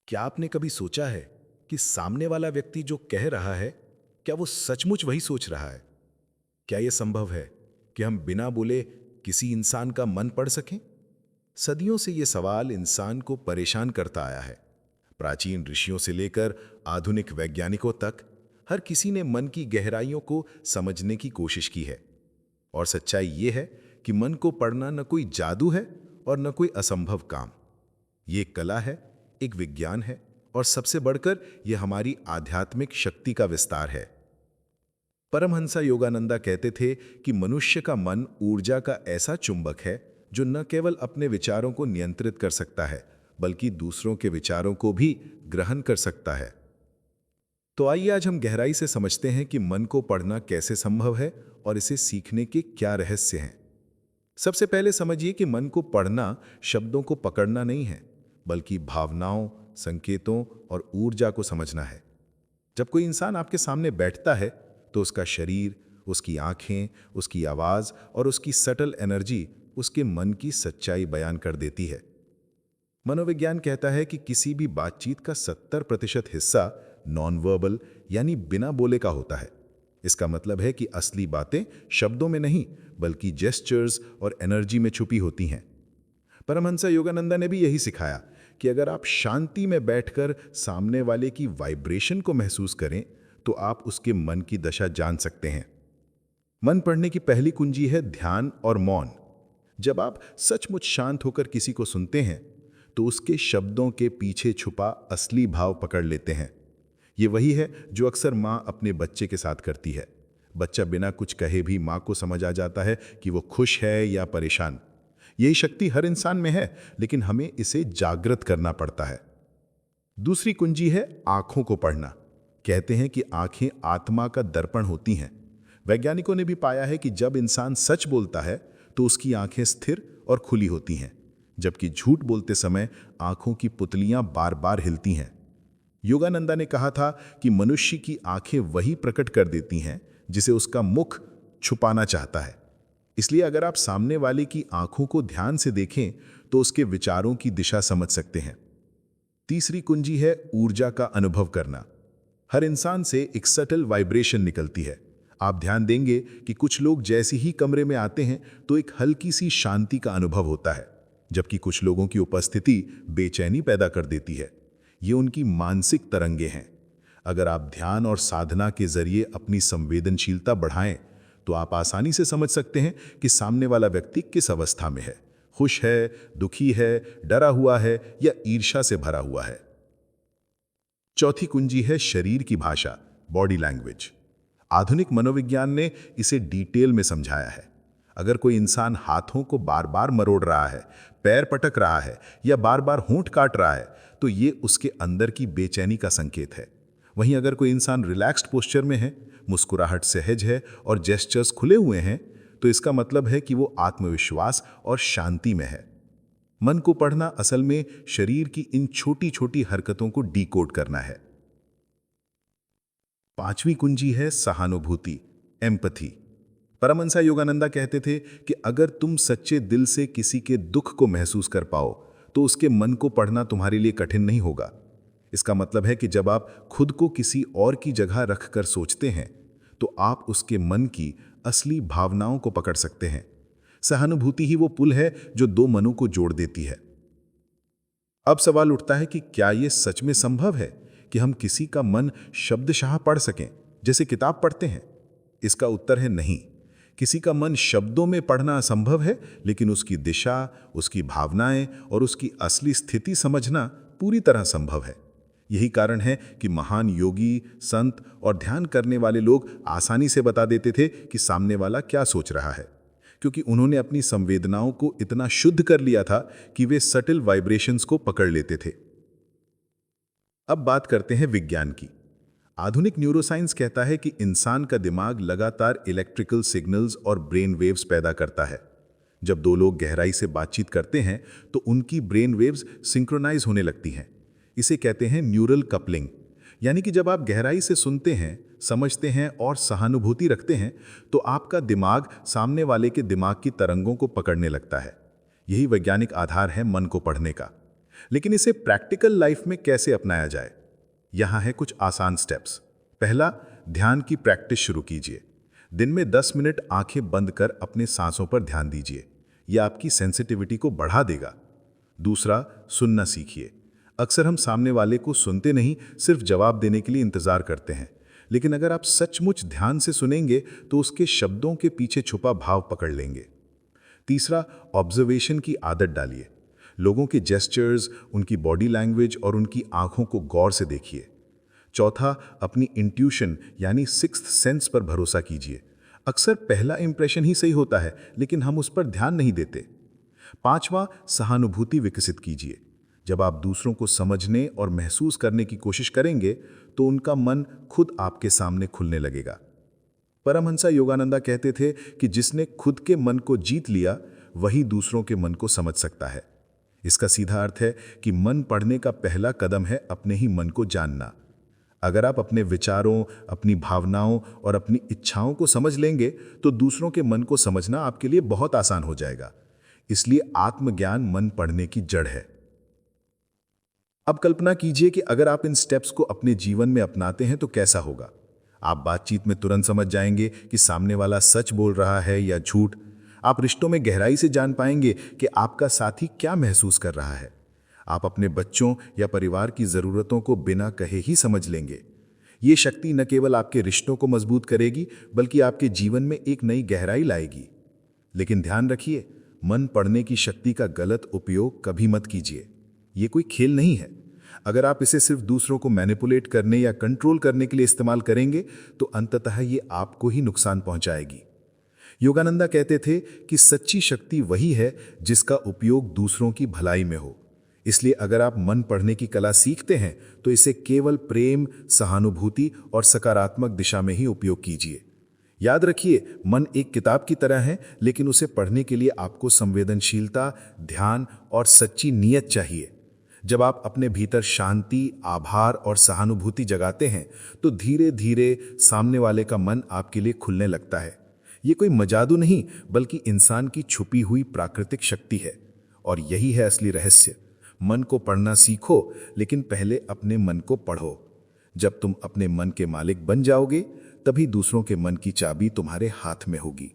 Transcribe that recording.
क्या आपने कभी सोचा है कि सामने वाला व्यक्ति जो कह रहा है, क्या वो सचमुच वही सोच रहा है? क्या यह संभव है कि हम बिना बोले किसी इंसान का मन पढ़ सकें? सदियों से यह सवाल इंसान को परेशान करता आया है। प्राचीन ऋषियों से लेकर आधुनिक वैज्ञानिकों तक हर किसी ने मन की गहराइयों को समझने की कोशिश की है। और सच्चाई ये है कि मन को पढ़ना न कोई जादू है और न कोई असंभव काम। ये एक कला है, एक विज्ञान है और सबसे बढ़कर यह हमारी आध्यात्मिक शक्ति का विस्तार है। परमहंसा योगानंदा कहते थे कि मनुष्य का मन ऊर्जा का ऐसा चुंबक है जो न केवल अपने विचारों को नियंत्रित कर सकता है, बल्कि दूसरों के विचारों को भी ग्रहण कर सकता है। तो आइए आज हम गहराई से समझते हैं कि मन को पढ़ना कैसे संभव है और इसे सीखने के क्या रहस्य हैं। सबसे पहले समझिए कि मन को पढ़ना शब्दों को पकड़ना नहीं है, बल्कि भावनाओं, संकेतों और ऊर्जा को समझना है। जब कोई इंसान आपके सामने बैठता है तो उसका शरीर, उसकी आंखें, उसकी आवाज और उसकी सटल एनर्जी उसके मन की सच्चाई बयान कर देती है। मनोविज्ञान कहता है कि किसी भी बातचीत का 70% हिस्सा नॉन वर्बल यानी बिना बोले का होता है। इसका मतलब है कि असली बातें शब्दों में नहीं, बल्कि जेस्चर्स और एनर्जी में छुपी होती हैं। परमहंसा योगानंदा ने भी यही सिखाया कि अगर आप शांति में बैठकर सामने वाले की वाइब्रेशन को महसूस करें तो आप उसके मन की दशा जान सकते हैं। मन पढ़ने की पहली कुंजी है ध्यान और मौन। जब आप सचमुच शांत होकर किसी को सुनते हैं तो उसके शब्दों के पीछे छुपा असली भाव पकड़ लेते हैं। ये वही है जो अक्सर माँ अपने बच्चे के साथ करती है। बच्चा बिना कुछ कहे भी माँ को समझ आ जाता है कि वो खुश है या परेशान। यही शक्ति हर इंसान में है, लेकिन हमें इसे जागृत करना पड़ता है। दूसरी कुंजी है आंखों को पढ़ना। कहते हैं कि आंखें आत्मा का दर्पण होती हैं। वैज्ञानिकों ने भी पाया है कि जब इंसान सच बोलता है तो उसकी आंखें स्थिर और खुली होती हैं, जबकि झूठ बोलते समय आंखों की पुतलियां बार बार हिलती हैं। योगानंदा ने कहा था कि मनुष्य की आंखें वही प्रकट कर देती हैं जिसे उसका मुख छुपाना चाहता है। इसलिए अगर आप सामने वाले की आंखों को ध्यान से देखें तो उसके विचारों की दिशा समझ सकते हैं। तीसरी कुंजी है ऊर्जा का अनुभव करना। हर इंसान से एक सटल वाइब्रेशन निकलती है। आप ध्यान देंगे कि कुछ लोग जैसे ही कमरे में आते हैं तो एक हल्की सी शांति का अनुभव होता है, जबकि कुछ लोगों की उपस्थिति बेचैनी पैदा कर देती है। ये उनकी मानसिक तरंगे हैं। अगर आप ध्यान और साधना के जरिए अपनी संवेदनशीलता बढ़ाएं तो आप आसानी से समझ सकते हैं कि सामने वाला व्यक्ति किस अवस्था में है, खुश है, दुखी है, डरा हुआ है या ईर्ष्या से भरा हुआ है। चौथी कुंजी है शरीर की भाषा, बॉडी लैंग्वेज। आधुनिक मनोविज्ञान ने इसे डिटेल में समझाया है। अगर कोई इंसान हाथों को बार बार मरोड़ रहा है, पैर पटक रहा है या बार बार होंठ काट रहा है तो ये उसके अंदर की बेचैनी का संकेत है। वहीं अगर कोई इंसान रिलैक्स्ड पोस्चर में है, मुस्कुराहट सहज है और जेस्चर्स खुले हुए हैं तो इसका मतलब है कि वो आत्मविश्वास और शांति में है। मन को पढ़ना असल में शरीर की इन छोटी छोटी हरकतों को डिकोड करना है। पांचवी कुंजी है सहानुभूति, एम्पैथी। परमहंसा योगानंदा कहते थे कि अगर तुम सच्चे दिल से किसी के दुख को महसूस कर पाओ तो उसके मन को पढ़ना तुम्हारे लिए कठिन नहीं होगा। इसका मतलब है कि जब आप खुद को किसी और की जगह रखकर सोचते हैं तो आप उसके मन की असली भावनाओं को पकड़ सकते हैं। सहानुभूति ही वो पुल है जो दो मनों को जोड़ देती है। अब सवाल उठता है कि क्या यह सच में संभव है कि हम किसी का मन शब्दशः पढ़ सकें, जैसे किताब पढ़ते हैं? इसका उत्तर है नहीं। किसी का मन शब्दों में पढ़ना असंभव है, लेकिन उसकी दिशा, उसकी भावनाएं और उसकी असली स्थिति समझना पूरी तरह संभव है। यही कारण है कि महान योगी, संत और ध्यान करने वाले लोग आसानी से बता देते थे कि सामने वाला क्या सोच रहा है, क्योंकि उन्होंने अपनी संवेदनाओं को इतना शुद्ध कर लिया था कि वे सटल वाइब्रेशंस को पकड़ लेते थे। अब बात करते हैं विज्ञान की। आधुनिक न्यूरोसाइंस कहता है कि इंसान का दिमाग लगातार इलेक्ट्रिकल सिग्नल्स और ब्रेन वेव्स पैदा करता है। जब दो लोग गहराई से बातचीत करते हैं तो उनकी ब्रेन वेव्स सिंक्रोनाइज होने लगती हैं। इसे कहते हैं न्यूरल कपलिंग। यानी कि जब आप गहराई से सुनते हैं, समझते हैं और सहानुभूति रखते हैं तो आपका दिमाग सामने वाले के दिमाग की तरंगों को पकड़ने लगता है। यही वैज्ञानिक आधार है मन को पढ़ने का। लेकिन इसे प्रैक्टिकल लाइफ में कैसे अपनाया जाए? यहाँ है कुछ आसान स्टेप्स। पहला, ध्यान की प्रैक्टिस शुरू कीजिए। दिन में 10 मिनट आंखें बंद कर अपने सांसों पर ध्यान दीजिए। यह आपकी सेंसिटिविटी को बढ़ा देगा। दूसरा, सुनना सीखिए। अक्सर हम सामने वाले को सुनते नहीं, सिर्फ जवाब देने के लिए इंतजार करते हैं। लेकिन अगर आप सचमुच ध्यान से सुनेंगे तो उसके शब्दों के पीछे छुपा भाव पकड़ लेंगे। तीसरा, ऑब्जर्वेशन की आदत डालिए। लोगों के जेस्चर्स, उनकी बॉडी लैंग्वेज और उनकी आंखों को गौर से देखिए। चौथा, अपनी इंट्यूशन यानी सिक्स्थ सेंस पर भरोसा कीजिए। अक्सर पहला इंप्रेशन ही सही होता है, लेकिन हम उस पर ध्यान नहीं देते। पांचवा, सहानुभूति विकसित कीजिए। जब आप दूसरों को समझने और महसूस करने की कोशिश करेंगे तो उनका मन खुद आपके सामने खुलने लगेगा। परमहंसा योगानंदा कहते थे कि जिसने खुद के मन को जीत लिया वही दूसरों के मन को समझ सकता है। इसका सीधा अर्थ है कि मन पढ़ने का पहला कदम है अपने ही मन को जानना। अगर आप अपने विचारों, अपनी भावनाओं और अपनी इच्छाओं को समझ लेंगे तो दूसरों के मन को समझना आपके लिए बहुत आसान हो जाएगा। इसलिए आत्मज्ञान मन पढ़ने की जड़ है। अब कल्पना कीजिए कि अगर आप इन स्टेप्स को अपने जीवन में अपनाते हैं तो कैसा होगा। आप बातचीत में तुरंत समझ जाएंगे कि सामने वाला सच बोल रहा है या झूठ। आप रिश्तों में गहराई से जान पाएंगे कि आपका साथी क्या महसूस कर रहा है। आप अपने बच्चों या परिवार की ज़रूरतों को बिना कहे ही समझ लेंगे। ये शक्ति न केवल आपके रिश्तों को मजबूत करेगी बल्कि आपके जीवन में एक नई गहराई लाएगी। लेकिन ध्यान रखिए, मन पढ़ने की शक्ति का गलत उपयोग कभी मत कीजिए। ये कोई खेल नहीं है। अगर आप इसे सिर्फ दूसरों को मैनिपुलेट करने या कंट्रोल करने के लिए इस्तेमाल करेंगे तो अंततः ये आपको ही नुकसान पहुंचाएगी। योगानंदा कहते थे कि सच्ची शक्ति वही है जिसका उपयोग दूसरों की भलाई में हो। इसलिए अगर आप मन पढ़ने की कला सीखते हैं तो इसे केवल प्रेम, सहानुभूति और सकारात्मक दिशा में ही उपयोग कीजिए। याद रखिए, मन एक किताब की तरह है, लेकिन उसे पढ़ने के लिए आपको संवेदनशीलता, ध्यान और सच्ची नीयत चाहिए। जब आप अपने भीतर शांति, आभार और सहानुभूति जगाते हैं तो धीरे धीरे सामने वाले का मन आपके लिए खुलने लगता है। ये कोई मजादू नहीं बल्कि इंसान की छुपी हुई प्राकृतिक शक्ति है। और यही है असली रहस्य। मन को पढ़ना सीखो, लेकिन पहले अपने मन को पढ़ो। जब तुम अपने मन के मालिक बन जाओगे तभी दूसरों के मन की चाबी तुम्हारे हाथ में होगी।